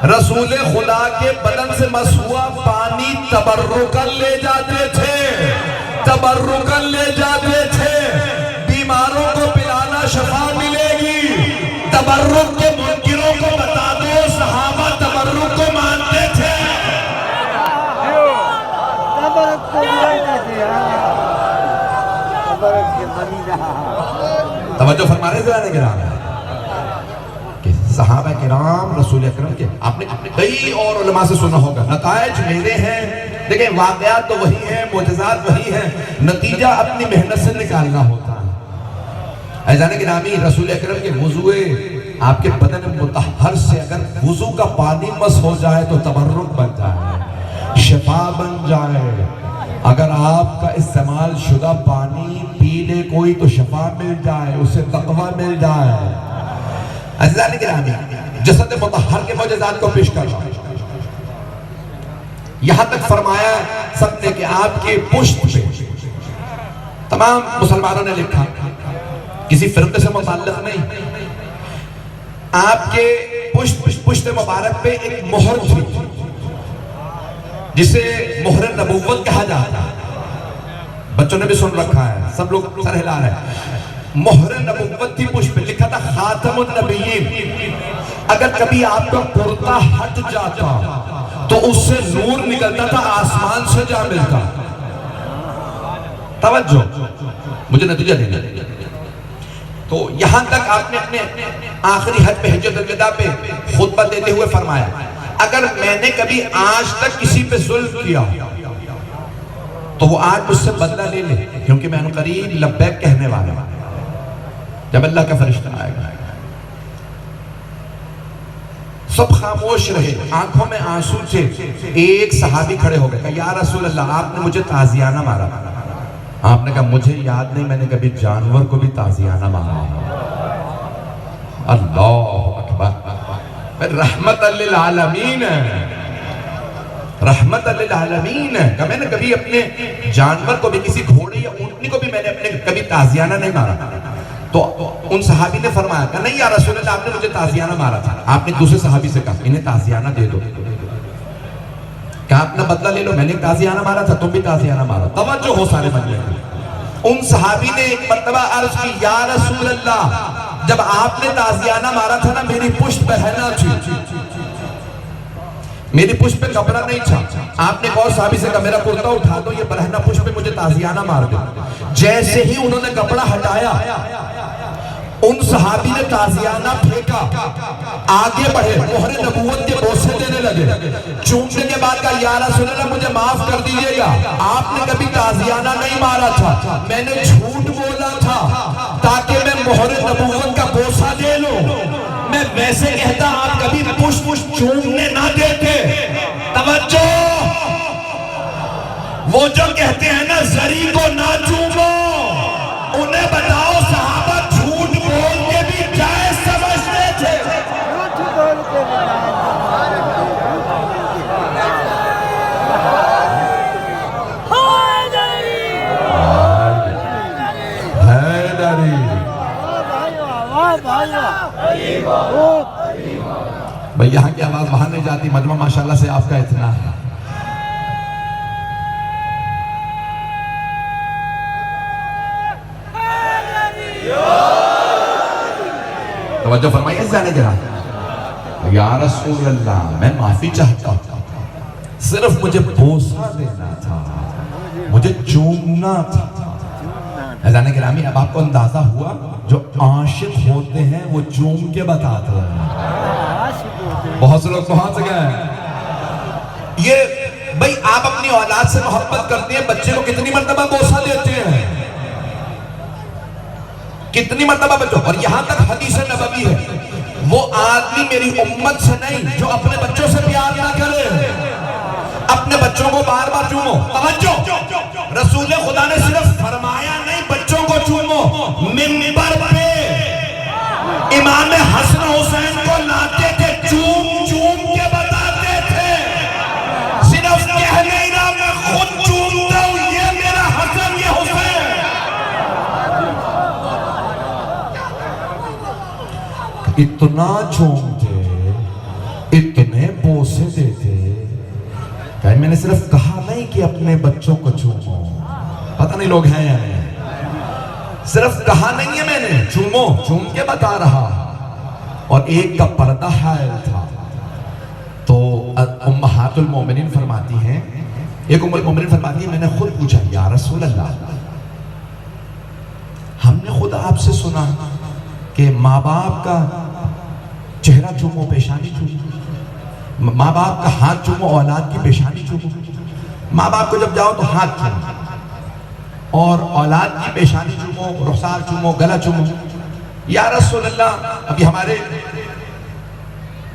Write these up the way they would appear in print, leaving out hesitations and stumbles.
रसूल खुदा के बदन से मस हुआ पानी तबर्रुकन ले जाते थे, तबर्रुकन ले जाते थे। बीमारों को पिलाना शफा मिलेगी। तबर्रुक के मुनकिरों को बता दो, सहाबा तबर्रुक को मानते थे। तवज्जो फरमा रहे ज़रा किराम कि सहाबा किराम रसूल अकरम के आपने कई और उलमा से सुना होगा। नताइज मेरे हैं, देखिए वाक़यात तो वही है, मोजज़ात वही है, नतीजा अपनी मेहनत से निकालना होता है। ऐज़ान गिरामी रसूल अकरम के वुज़ुए आपके बदन मुतहर से अगर वुज़ू का पानी मस हो जाए तो तबर्रुक बन जाए, शिफा बन जाए। अगर आपका इस्तेमाल शुदा पानी पी ले कोई तो शफा मिल जाए, उसे तक़वा मिल जाए। अज़ीज़ान गिरामी जसद मुतहर के मौजज़ात को पेश कर रहा हूं। यहां तक फरमाया सबने कि आपके पुष्ट पे तमाम मुसलमानों ने लिखा, किसी फिरके से मुताल्लिक़ नहीं, आपके पुष्ट मुबारक पे एक मोहर थी जिसे मोहर नबुव्वत कहा जाता है। बच्चों ने भी सुन रखा है, सब लोग सर हिला रहे हैं। मोहर नबुव्वत थी, पुष्प लिखा था खातमुन नबिय्यीन। अगर कभी आपका कुर्ता हट जाता तो उससे नूर निकलता था, आसमान से जा मिलता। तवज्जो, मुझे नतीजा देना। तो यहां तक आपने अपने आखिरी हज पे हिज्जतुल विदा पे खुतबा देते हुए फरमाया, अगर मैंने कभी आज तक किसी पे जुल्म किया तो वो आज मुझसे बदला ले ले, क्योंकि मैं करीब लब्बैक कहने वाला हूं जब अल्लाह का फरिश्ता आएगा। सब खामोश रहे, आंखों में आंसू थे। एक सहाबी खड़े हो गए, या रसूल अल्लाह, आपने मुझे ताजियाना मारा। आपने कहा मुझे याद नहीं मैंने कभी जानवर को भी ताजियाना मारा। अल्लाह अकबर, रहमतल लिल आलमीन, रहमतल लिल आलमीन। मैंने कभी अपने जानवर को भी, किसी घोड़े या ऊंटनी को भी मैंने अपने कभी ताजियाना नहीं मारा। तो उन सहाबी ने फरमाया कि नहीं या रसूल अल्लाह, आपने मुझे ताजियाना मारा था। आपने दूसरे सहाबी से कहा इन्हें ताजियाना दे दो, क्या अपना बदला ले लो, मैंने ताजियाना मारा था, तुम भी ताजियाना मारो। तवज्जो हो सारे बंदे। उन सहाबी ने एक मर्तबा अर्ज की, या रसूल अल्लाह, जब आपने ताजियाना मारा था ना, मेरी पुष्ट बहना थी, मेरी पुष्प पे कपड़ा नहीं था। आपने एक और साहबी से कहा मेरा कुर्ता उठा दो, ये बरहना पुष्प पे मुझे ताजियाना मार दो। जैसे ही उन्होंने कपड़ा हटाया, उन सहाबी ने ताजियाना फेंका, आगे बढ़े, मोहरे नबूवत के बोसे देने लगे। चूमने के बाद कहा या रसूल अल्लाह, मुझे माफ कर दीजिएगा, आपने कभी ताजियाना नहीं मारा था, मैंने झूठ बोला था ताकि मैं मोहरे नबूवत का बोसा दे लूं। मैं वैसे कहता, आप कभी पुष्प चूमने ना देते। तवज्जो, वो जो कहते हैं ना जरी को ना चूमो, उन्हें बताओ सहाबा झूठ बोल के भी जायज समझते थे। भाई यहाँ की आवाज बाहर नहीं जाती, मजमा माशाल्लाह से आपका इतना है। तवज्जो फरमाइए, जाने जरा। या रसूल अल्लाह, मैं माफी चाहता हूं, सिर्फ मुझे बोसा देना था, मुझे चूमना था। जाने गिरामी, अब आपको अंदाजा हुआ जो आशिक होते हैं वो चूम के बताते हैं। बहुत से लोग पहुंच गए। ये भाई आप अपनी औलाद से मोहब्बत करते हैं, बच्चे को कितनी मर्तबा बोसा देते हैं, कितनी मर्तबा बच्चों। और यहां तक हदीस नबवी है, वो आदमी मेरी उम्मत से नहीं जो अपने बच्चों से प्यार ना करे, अपने बच्चों को बार बार चूमो। तवज्जो, रसूल खुदा ने सिर्फ फरमाया नहीं बच्चों को चूमो, मिंबर पे इमाम हसन हुसैन को लाते थे, चूम चूम के बताते थे। सिर्फ कह नहीं रहा मैं खुद चूमता हूं, ये मेरा हसन, ये हुसैन। इतना चूमते, इतने भाई मैंने सिर्फ कहा नहीं कि अपने बच्चों को चूमो, पता नहीं लोग हैं या नहीं, सिर्फ कहा नहीं है मैंने, चूमो, चूम के बता रहा। और एक का पर्दा हायल था, तो उम्महातुल मोमिनीन फरमाती हैं, एक उम्मुल मोमिनीन फरमाती है, मैंने खुद पूछा या रसूल अल्लाह, हमने खुद आपसे सुना कि माँ बाप का चेहरा चूमो, पेशानी चूमो, माँ बाप का हाथ चूमो, औलाद की पेशानी चूमो, माँ बाप को जब जाओ तो हाथ चूमो और औलाद की पेशानी चूमो, रुखसार चूमो, गला चूमो। या रसूल अल्लाह, अभी हमारे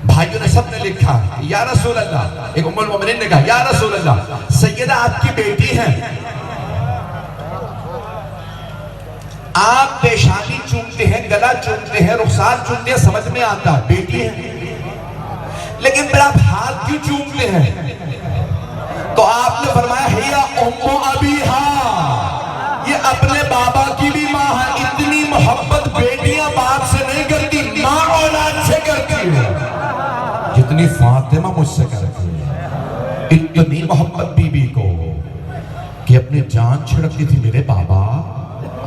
भाइयों ने सबने लिखा या रसूल अल्लाह, एक उम्मुल मोमिनीन ने कहा या रसूल अल्लाह, सैयदा आपकी बेटी है, आप पेशानी चूमते हैं, गला चूमते हैं, रुखसार चूमते हैं, समझ में आता है बेटी है, लेकिन फिर आप हाथ क्यों चूमते हैं? तो आपने फरमाया हिया उम्मु अबीहा, ये अपने बाबा की भी माँ है। इतनी मोहब्बत बेटियां बाप से नहीं करती, माँ औलाद से करती है, जितनी फातिमा मुझसे करती है। इतनी मोहब्बत बीबी को कि अपनी जान छिड़कती थी मेरे बाबा,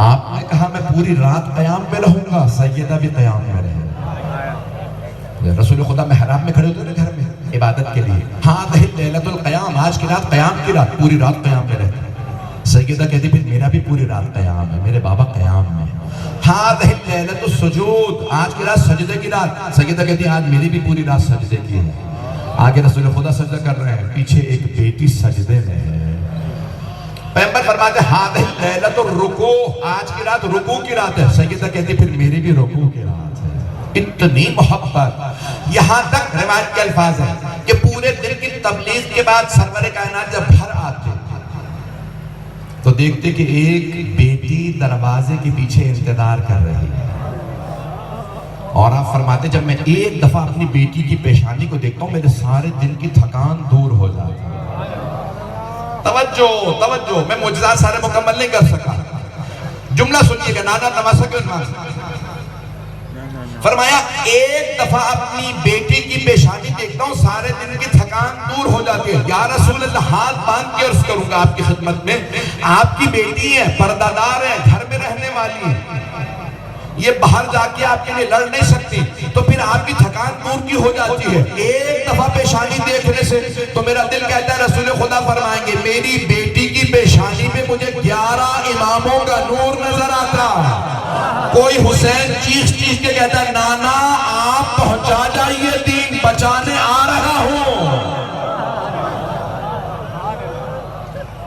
आपने कहा मैं पूरी रात क़याम में रहूंगा, सैयदा भी क़याम में रहे। रसूल खुदा मेहराब में खड़े होते हैं घर में इबादत के लिए, हाँ लैलतुल क़याम, आज की रात क़याम की रात, पूरी रात क़याम में रहते। सैयदा कहती फिर मेरा भी पूरी रात क़याम है, मेरे बाबा क़याम में। हाँ लैलतुस सुजूद, आज की रात सजदे की रात, सैयदा कहती आज मेरी भी पूरी रात सजदे की है। आगे रसूल खुदा सजदा कर रहे हैं, पीछे एक बेटी सजदे में है। पैगंबर फरमाते हाँ लैलतुर रुकू, आज की रात रुकू की रात है, सैयदा कहती फिर मेरी भी रुकू की रात है। इतनी मोहब्बत, यहाँ तक रिवायत के अल्फाज है कि पूरे दिन की तबलीग के बाद सरवर कायनात जब घर आते तो देखते कि एक बेटी दरवाजे के पीछे इंतजार कर रही है, और आप फरमाते जब मैं एक दफा अपनी बेटी की पेशानी को देखता हूँ मेरे सारे दिन की थकान दूर हो जाती है। तवज्जो तवज्जो, मैं मुजज़ात सारे मुकम्मल नहीं कर सका, जुमला सुनिएगा, नाना तमाशा क्यों ना। फरमाया एक दफा अपनी बेटी की पेशानी देखता हूँ सारे दिन की थकान दूर हो जाती है। या रसूल अल्लाह, हाथ बांध के अर्ज करूंगा आपकी खिदमत में, आपकी बेटी है, पर्दादार है, घर में रहने वाली है, ये बाहर जाके आपके लिए लड़ नहीं सकती, तो फिर आपकी थकान दूर की हो जाती है एक दफा पेशानी देखने से। तो मेरा दिल कहता है रसूल खुदा फरमाएंगे मेरी बेटी की पेशानी में मुझे 11 इमामों का नूर नजर आता है। कोई हुसैन चीख के कहता है नाना आप पहुंचा जाइए, दीन बचाने आ रहा हूं।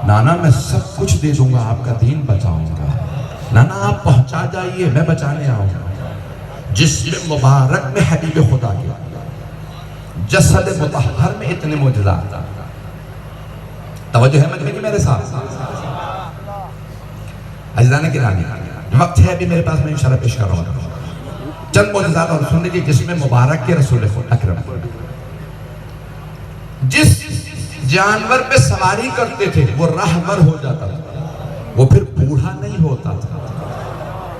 नाना मैं सब कुछ दे दूंगा, आपका दीन बचाऊंगा, नाना आप पहुंचा जाइए, मैं बचाने आऊंगा। जिस्म मुबारक में हबीब खुदा के जसद मुतहहर में इतने मोजज़ात। तवज्जो है मजमे की मेरे साथ अज़ीज़ान किरामी, वक्त है अभी मेरे पास, मैं इंशाल्लाह पेश कर रहा हूँ चंद मोजज़ात और सुन लीजिए जिसमें मुबारक के रसूल अकरम जिस जानवर पे सवारी करते थे वो राहबर हो जाता था, वो फिर बूढ़ा नहीं होता था।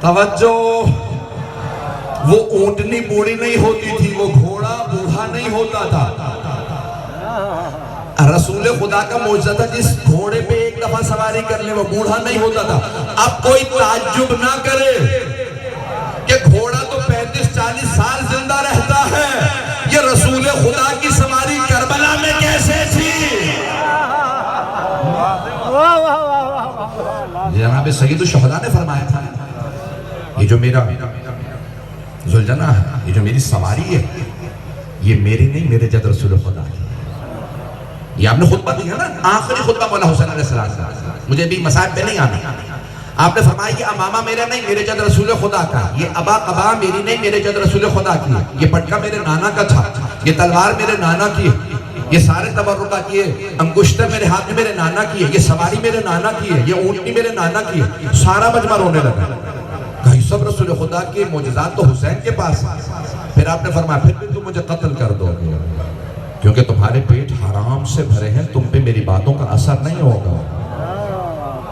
तवज्जो, वो ऊंटनी बूढ़ी नहीं होती थी, वो घोड़ा बूढ़ा नहीं होता था। रसूल खुदा का मौजज़ा था जिस घोड़े पे एक दफा सवारी कर ले वो बूढ़ा नहीं होता था। अब कोई ताज्जुब ना करे कि घोड़ा तो 35-40 साल जिंदा रहता है, ये रसूल खुदा की सवारी करबला में कैसे थी? जनाब सय्यदुश शुहदा ने फरमाया था ये जो मेरा जुलजना है, ये जो मेरी सवारी है, ये मेरी नहीं मेरे जद रसूल खुदा की। ये आपने खुतबा दिया ना, आखिरी खुतबा मौला हुसैन अलैहिस्सलाम का, मुझे भी मसाइब पे नहीं आना। आपने फरमाया ये अमामा मेरा नहीं मेरे जद रसूल खुदा का, ये अबा कबा मेरी नहीं मेरे जद रसूल खुदा की, ये पटका मेरे नाना का था, ये तलवार मेरे नाना की, ये सारे तबर्रुका किए, अंगुश्तर मेरे हाथ में मेरे नाना की है, ये सवारी मेरे नाना की है, ये ऊँटनी मेरे नाना की है। सारा मजमा रोने लगा, भाई सब रसूल खुदा के मोजज़ात तो हुसैन के पास। फिर आपने फरमाया फिर भी तुम मुझे कत्ल कर दोगे क्योंकि तुम्हारे पेट हराम से भरे हैं, तुम पे मेरी बातों का असर नहीं होगा।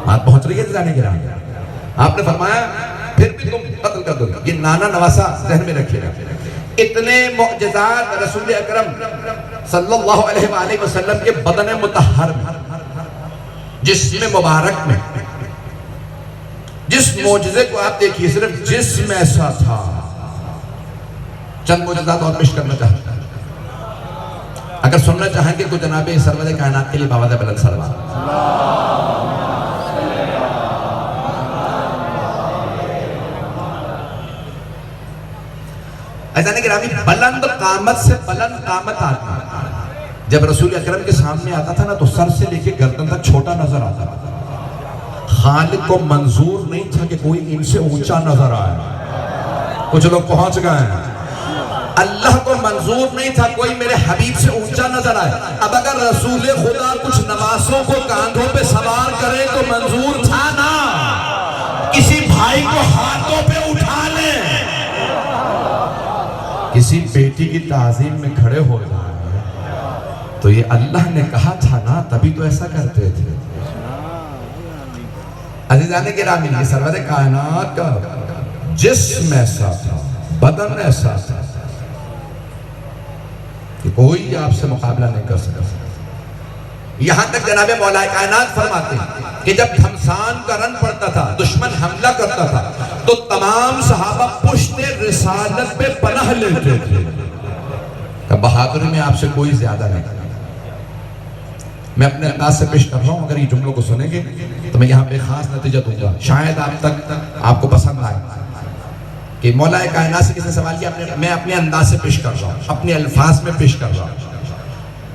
बात पहुंच रही है जाने के लिए। आपने फरमाया फिर भी तुम कत्ल कर दोगे। ये नाना नवासा ज़हन में रखिएगा। इतने मुअज्जिज़ात रसूल अकरम सल्लल्लाहु अलैहि वसल्लम के बदन मुतहर में, जिस्म मुबारक में, जिस मोजज़े को आप देखिए, सिर्फ जिस्म ऐसा था। चंद मोजज़ात और पेश करना चाहता हूं। अगर सुनना चाहेंगे तो जनाबे सरवर कायनात के लिए बावज़ बुलंद सलवात। ऐसा नहीं गिरामी, बुलंद कामत से बुलंद कामत आदमी जब रसूल अकरम के सामने आता था ना, तो सर से लेके गर्दन तक छोटा नजर आता था। खालिक को मंजूर नहीं था कि कोई इनसे ऊंचा नजर आए। कुछ लोग पहुंच गए हैं। अल्लाह को मंजूर नहीं था कोई मेरे हबीब से ऊंचा नजर आए। अब अगर रसूल खुदा कुछ नवासों को कांधों पे सवार करे तो मंजूर था ना, किसी भाई को हाथों पे उठा ले, किसी बेटी की ताजीम में खड़े हो जाए, तो ये अल्लाह ने कहा था ना, तभी तो ऐसा करते थे। अज़ीज़ान गिरामी, ये सरवर कायनात का जिस्म ऐसा था, बदन ऐसा था कि कोई आपसे मुकाबला नहीं कर सकता। यहां तक जनाबे मौलाए कायनात फरमाते हैं कि जब घमसान का रन पड़ता था, दुश्मन हमला करता था, तो तमाम सहाबा पुश्ते रिसालत पे पनाह लेते थे। बहादुरी में आपसे कोई ज्यादा नहीं। मैं अपने अंदाज से पेश कर रहा हूं, अगर ये जुमलों को सुनेंगे तो मैं यहाँ पे खास नतीजा दूंगा, शायद आप तक आपको पसंद आए कि मौलाए कायनात से किसने सवाल किया। मैं अपने अंदाज से पेश कर रहा हूँ, अपने अल्फाज में पेश कर रहा हूँ।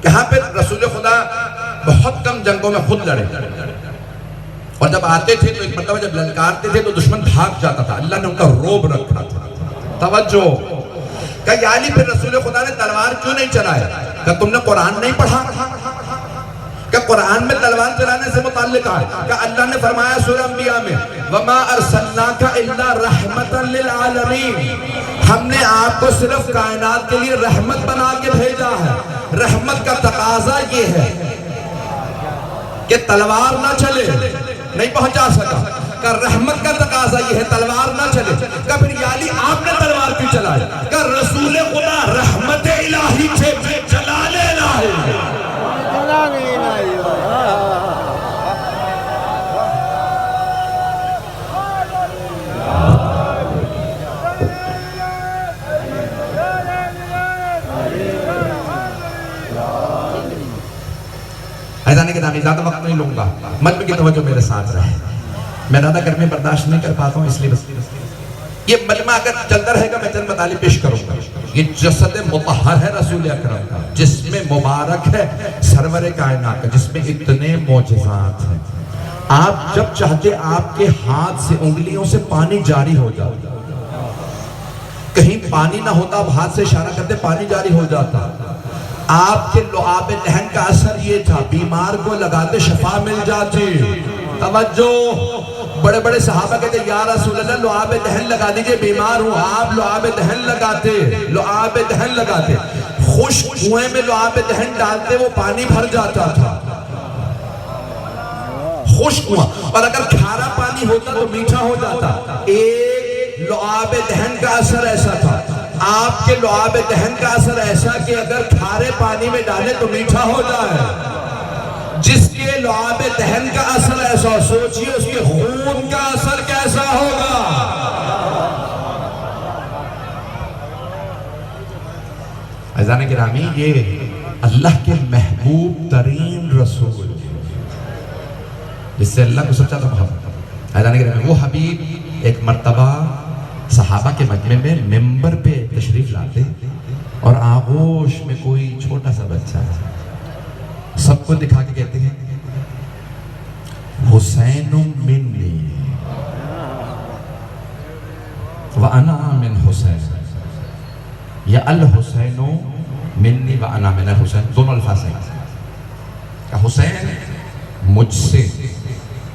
यहाँ पे रसूल खुदा बहुत कम जंगों में खुद लड़े, और जब आते थे तो एक मतलब जब ललकारते थे तो दुश्मन भाग जाता था। अल्लाह ने उनका रोब रखा था। तवज्जो, कई आली फिर रसूल खुदा ने तलवार क्यों नहीं चलाया? क्या तुमने कुरान नहीं पढ़ा? क्या कुरान में तलवार चलाने से मुताल्लिक है? क्या अल्लाह ने फरमाया सूरह अंबिया में, वमा अरसलनाका इल्ला रहमतन लिल आलमीन, हमने आपको सिर्फ कायनात के लिए रहमत बना के भेजा है। रहमत का तकाजा ये है कि तलवार ना चले, नहीं पहुंचा सका। का रहमत का तकाजा ये है तलवार ना चले। का फिर याली आपने तलवार क्यों चलाई? का रसूल खुदा रहमत इलाही थे, जलाले इलाही। ऐसा के नाम ज्यादा वक्त नहीं लूंगा, मजमे की तवज्जो मेरे साथ रहे। मैं ज्यादा गर्मी बर्दाश्त नहीं कर पाता हूँ, इसलिए बस ये मजमा अगर चलता रहेगा मैं चंद मताली पेश करूंगा। ये जसद मुतहर है रसूल अकरम का, जिसमें मुबारक है सरवर कायनात का, जिसमें इतने मोजज़ात हैं। आप जब चाहते आपके हाथ से, उंगलियों से पानी जारी हो जाता, कहीं पानी ना होता, आप हाथ से इशारा करते पानी जारी हो जाता। आपके लुआब दहन का असर ये था, बीमार को लगाते शफा मिल जाती। तवज्जो, बड़े बड़े सहाबा कहते या रसूल अल्लाह लुआब दहन लगा दीजिए, बीमार हूं। आप लुआब दहन लगाते, लुआब दहन लगाते, खुश्क कुएं में लुआब दहन डालते, वो पानी भर जाता था, खुश्क कुआं। और अगर खारा पानी होता तो मीठा हो जाता। एक लुआब दहन का असर ऐसा था। आपके लुआब दहन का असर ऐसा कि अगर खारे पानी में डाले तो मीठा हो जाए। जिसके लुआब दहन का असर ऐसा, सोचिए उसके खून का असर कैसा होगा। अज़ान गिरामी, ये अल्लाह के महबूब तरीन रसूल, जिससे अल्लाह को सच्चा तो मोहब्बत। अज़ान गिरामी, वो हबीब एक मर्तबा सहाबा के मजमे में मिंबर पे तशरीफ लाते, और आगोश में कोई छोटा सा बच्चा सबको दिखा के कहते हैं, हुसैन मिन्नी व अना मिन हुसैन, या अल हुसैन मिन्नी व अना मिन हुसैन, दोनों अल्फाज हैं। हुसैन मुझसे,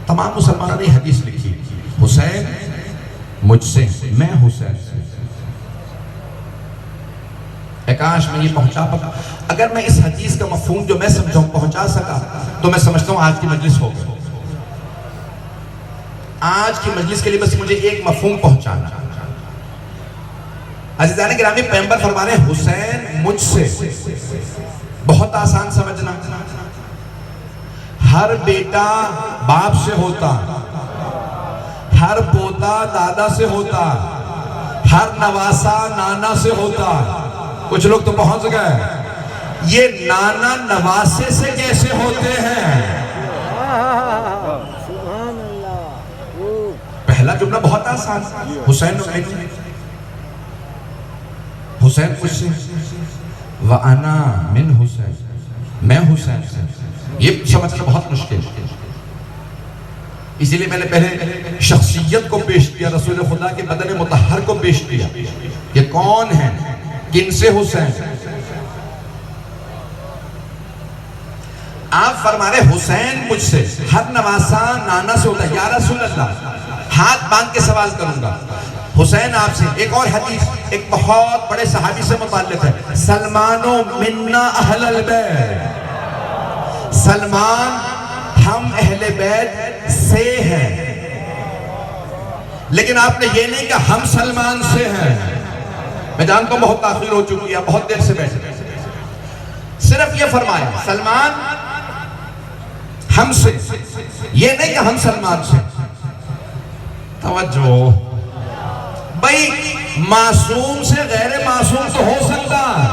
तमाम मुसलमानों ने हदीस लिखी, हुसैन मुझसे, मैं हुसैन से। काश मैं ये पहुंचा पाता। अगर मैं इस हदीस का मफहूम जो मैं समझाऊं पहुंचा सका, तो मैं समझता हूं आज की मजलिस हो गई। आज की मजलिस के लिए बस मुझे एक मफहूम पहुंचाना। अज़ीज़ान गिरामी, पैगंबर फरमा रहे हैं हुसैन मुझसे, बहुत आसान समझना। हर बेटा बाप से होता, हर पोता दादा से होता, हर नवासा नाना से होता। कुछ लोग तो पहुंच गए, ये नाना नवासे से कैसे होते हैं? पहला जुमला बहुत आसान, हुसैन हुसैन मुझसे, व अना मिन हुसैन, मैं हुसैन से। ये समझना बहुत मुश्किल है, इसीलिए मैंने पहले शख्सियत को पेश किया, रसूल खुदा के बदन मुतहर को पेश किया। ये कौन है, किनसे हुसैन? आप फरमा रहे हुसैन मुझसे, हर नवासा नाना से होता है। या रसूल अल्लाह, हाथ बांध के सवाल करूंगा, हुसैन आपसे। एक और हदीस एक बहुत बड़े सहाबी से मुताल्लिक है, सलमानो मिन्ना अहलल बैत, सलमान हम अहले बैत से हैं। लेकिन आपने ये नहीं कहा हम सलमान से हैं। मैं जानता हूं बहुत ताखीर हो चुकी है, बहुत देर से बैठे, सिर्फ ये फरमाया सलमान हमसे, ये नहीं कि हम सलमान से। तवज्जो भाई, मासूम से गैर मासूम तो हो सकता है,